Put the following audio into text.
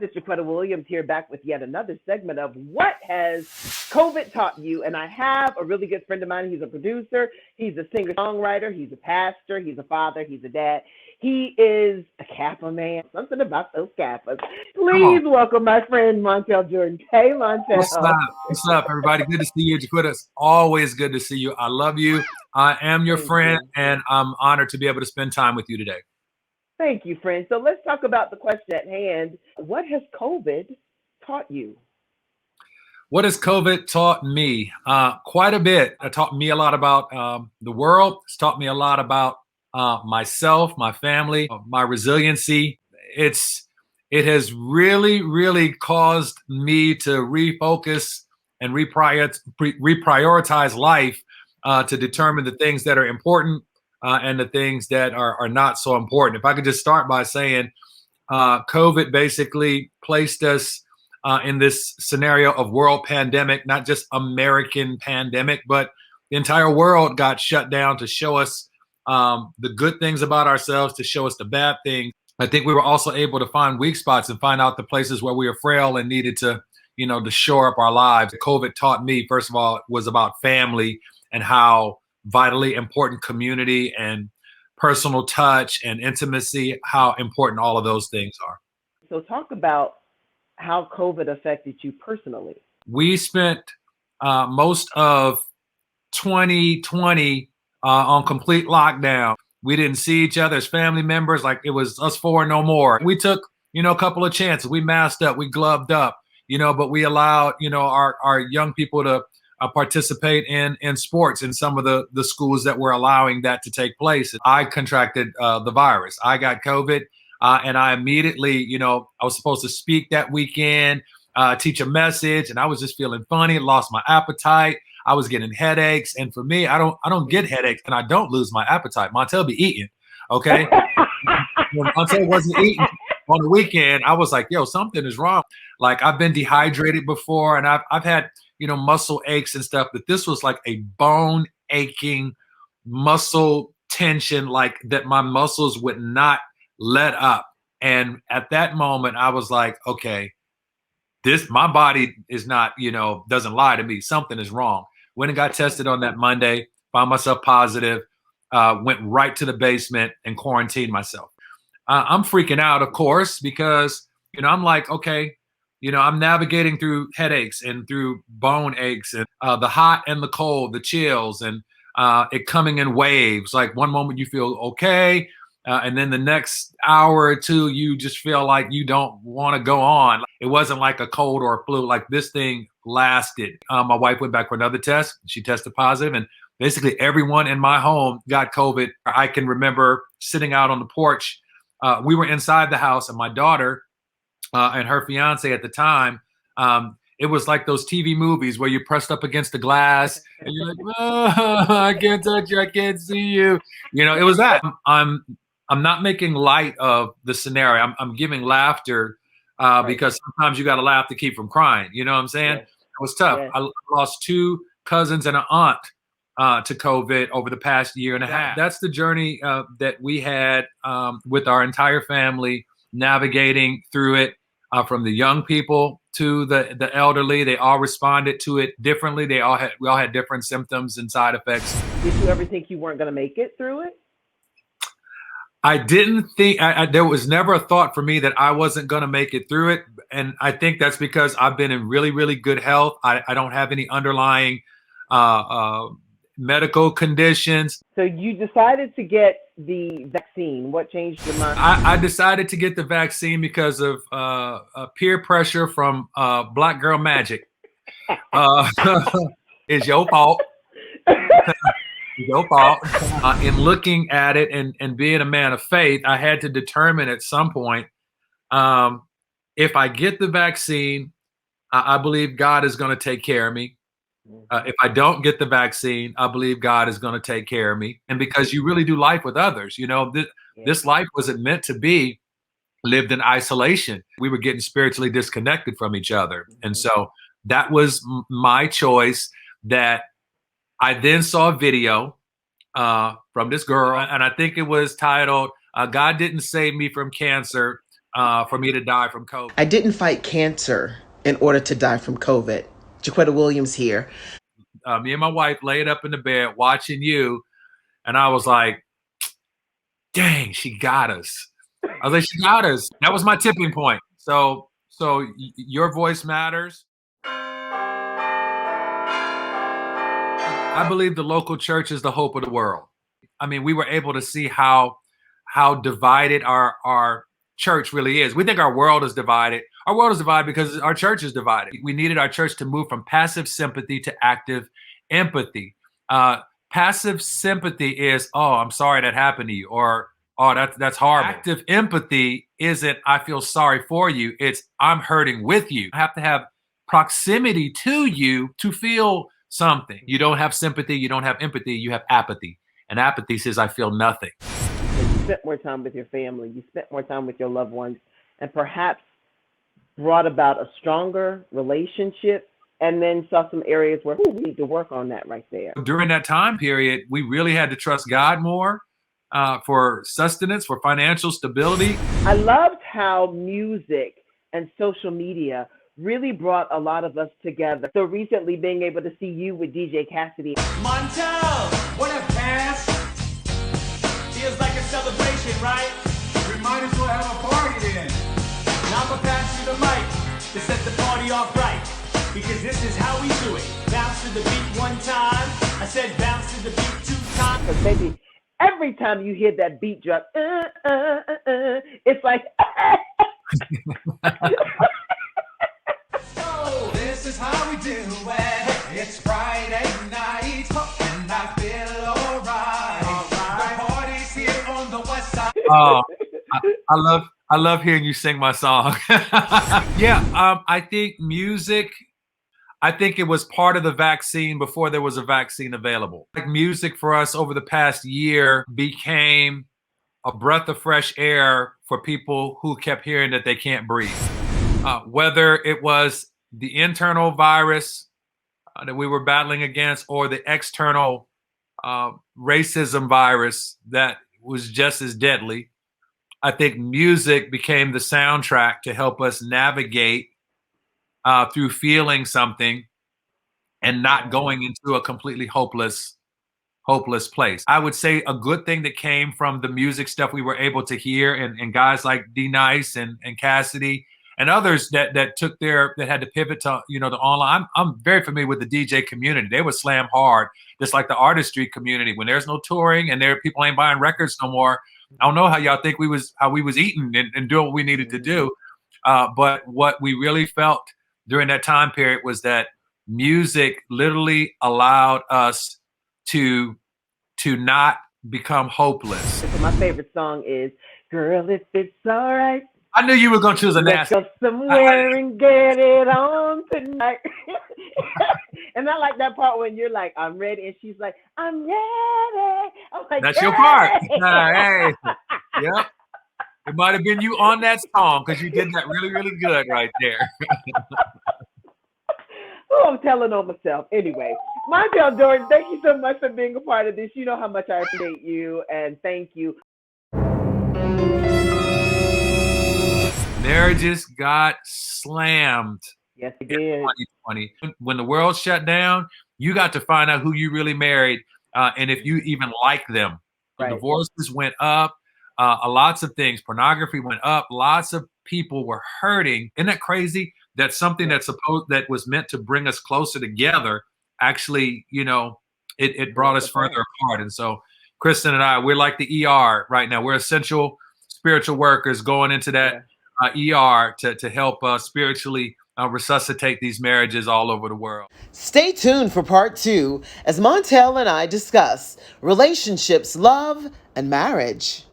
Mr. Quetta Williams here, back with yet another segment of What Has COVID Taught You? And I have a really good friend of mine. He's a producer, he's a singer-songwriter, he's a pastor, he's a father, he's a dad. He is a Kappa man. Something about those Kappas. Please welcome my friend Montell Jordan. Hey, Montell. What's up? What's up, everybody? Good to see you, Jaquita. It's always good to see you. I love you. I am your friend, and I'm honored to be able to spend time with you today. Thank you, friend. So let's talk about the question at hand. What has COVID taught you? What has COVID taught me? Quite a bit. It taught me a lot about the world. It's taught me a lot about myself, my family, my resiliency. It has really caused me to refocus and reprioritize life to determine the things that are important and the things that are not so important. If I could just start by saying COVID basically placed us in this scenario of world pandemic, not just American pandemic, but the entire world got shut down to show us the good things about ourselves, to show us the bad things. I think we were also able to find weak spots and find out the places where we were frail and needed to, to shore up our lives. COVID taught me, first of all, was about family and how vitally important community and personal touch and intimacy, how important all of those things are. So talk about how COVID affected you personally. We spent most of 2020 on complete lockdown. We didn't see each other as family members. Like, it was us four, no more. We took, a couple of chances. We masked up, we gloved up, but we allowed, our young people to participate in sports in some of the schools that were allowing that to take place. I contracted the virus. I got COVID, and I immediately, I was supposed to speak that weekend, teach a message, and I was just feeling funny, lost my appetite. I was getting headaches, and for me, I don't get headaches, and I don't lose my appetite. Montell be eating, okay? When Montell wasn't eating on the weekend, I was like, yo, something is wrong. Like, I've been dehydrated before, and I've had muscle aches and stuff, but this was like a bone aching, muscle tension, like that my muscles would not let up. And at that moment, I was like, okay, my body is not, doesn't lie to me. Something is wrong. Went and got tested on that Monday, found myself positive, went right to the basement and quarantined myself. I'm freaking out, of course, because, I'm like, okay, I'm navigating through headaches and through bone aches and the hot and the cold, the chills, and it coming in waves. Like, one moment you feel okay, and then the next hour or two, you just feel like you don't want to go on. It wasn't like a cold or a flu. Like, this thing lasted. My wife went back for another test. She tested positive, and basically everyone in my home got COVID. I can remember sitting out on the porch. We were inside the house, and my daughter and her fiance at the time, it was like those TV movies where you pressed up against the glass and you're like, oh, I can't touch you, I can't see you. It was that. I'm not making light of the scenario. I'm giving laughter because sometimes you got to laugh to keep from crying. You know what I'm saying? Yes. It was tough. Yes. I lost 2 cousins and an aunt to COVID over the past year and a half. That's the journey that we had with our entire family, navigating through it, from the young people to the elderly. They all responded to it differently. We all had different symptoms and side effects. Did you ever think you weren't going to make it through it? I didn't think, there was never a thought for me that I wasn't going to make it through it. And I think that's because I've been in really good health. I don't have any underlying medical conditions. So you decided to get the vaccine. What changed your mind? I decided to get the vaccine because of peer pressure from Black Girl Magic. It's your fault. Your fault. In looking at it and being a man of faith, I had to determine at some point, if I get the vaccine, I believe God is going to take care of me. If I don't get the vaccine, I believe God is going to take care of me. And because you really do life with others, this life wasn't meant to be lived in isolation. We were getting spiritually disconnected from each other. And so that was my choice. That I then saw a video from this girl, and I think it was titled, God Didn't Save Me from Cancer, for me to die from COVID. I didn't fight cancer in order to die from COVID. Jaquetta Williams here. Me and my wife laid up in the bed watching you, and I was like, dang, she got us. I was like, she got us. That was my tipping point. So your voice matters. I believe the local church is the hope of the world. I mean, we were able to see how divided our church really is. We think our world is divided. Our world is divided because our church is divided. We needed our church to move from passive sympathy to active empathy. Passive sympathy is, oh, I'm sorry that happened to you, or oh, that's horrible. Active empathy isn't, I feel sorry for you. It's, I'm hurting with you. I have to have proximity to you to feel something. You don't have sympathy, you don't have empathy, you have apathy. And apathy says, I feel nothing. You spent more time with your family, you spent more time with your loved ones, and perhaps brought about a stronger relationship, and then saw some areas where we need to work on that right there. During that time period, we really had to trust God more for sustenance, for financial stability. I loved how music and social media really brought a lot of us together. So recently being able to see you with DJ Cassidy. Montell, what up, Cass? Feels like a celebration, right? We might as well have a party then. Now I'm gonna pass you the mic to set the party off right. Because this is how we do it. Bounce to the beat one time. I said bounce to the beat 2 times. Because baby, every time you hear that beat drop, it's like... So this is how we do it. It's Friday night, and I feel alright. The party's here on the west side. Oh, I love hearing you sing my song. Yeah, I think music. I think it was part of the vaccine before there was a vaccine available. Like music for us over the past year became a breath of fresh air for people who kept hearing that they can't breathe. Whether it was the internal virus that we were battling against or the external racism virus that was just as deadly, I think music became the soundtrack to help us navigate through feeling something and not going into a completely hopeless place. I would say a good thing that came from the music stuff we were able to hear, and guys like D Nice and Cassidy and others that had to pivot to the online. I'm very familiar with the DJ community. They would slam hard, just like the artistry community. When there's no touring and people ain't buying records no more, I don't know how y'all think we was eating and doing what we needed to do. But what we really felt during that time period was that music literally allowed us to not become hopeless. My favorite song is "Girl, If It's Alright." I knew you were going to choose a Let's nasty. go somewhere and get it on tonight. And I like that part when you're like, I'm ready, and she's like, I'm ready. I'm like, That's your part. Hey, yep. It might have been you on that song because you did that really, really good right there. Oh, I'm telling on myself. Anyway, Montell Jordan, thank you so much for being a part of this. You know how much I appreciate you, and thank you. Marriages got slammed. Yes, it in did. 2020. When the world shut down, you got to find out who you really married and if you even like them. Right. Divorces went up. Lots of things. Pornography went up. Lots of people were hurting. Isn't that crazy? That something that was meant to bring us closer together actually, it brought us further apart. And so Kristen and I, we're like the ER right now. We're essential spiritual workers going into that ER to help spiritually resuscitate these marriages all over the world. Stay tuned for part 2 as Montell and I discuss relationships, love, and marriage.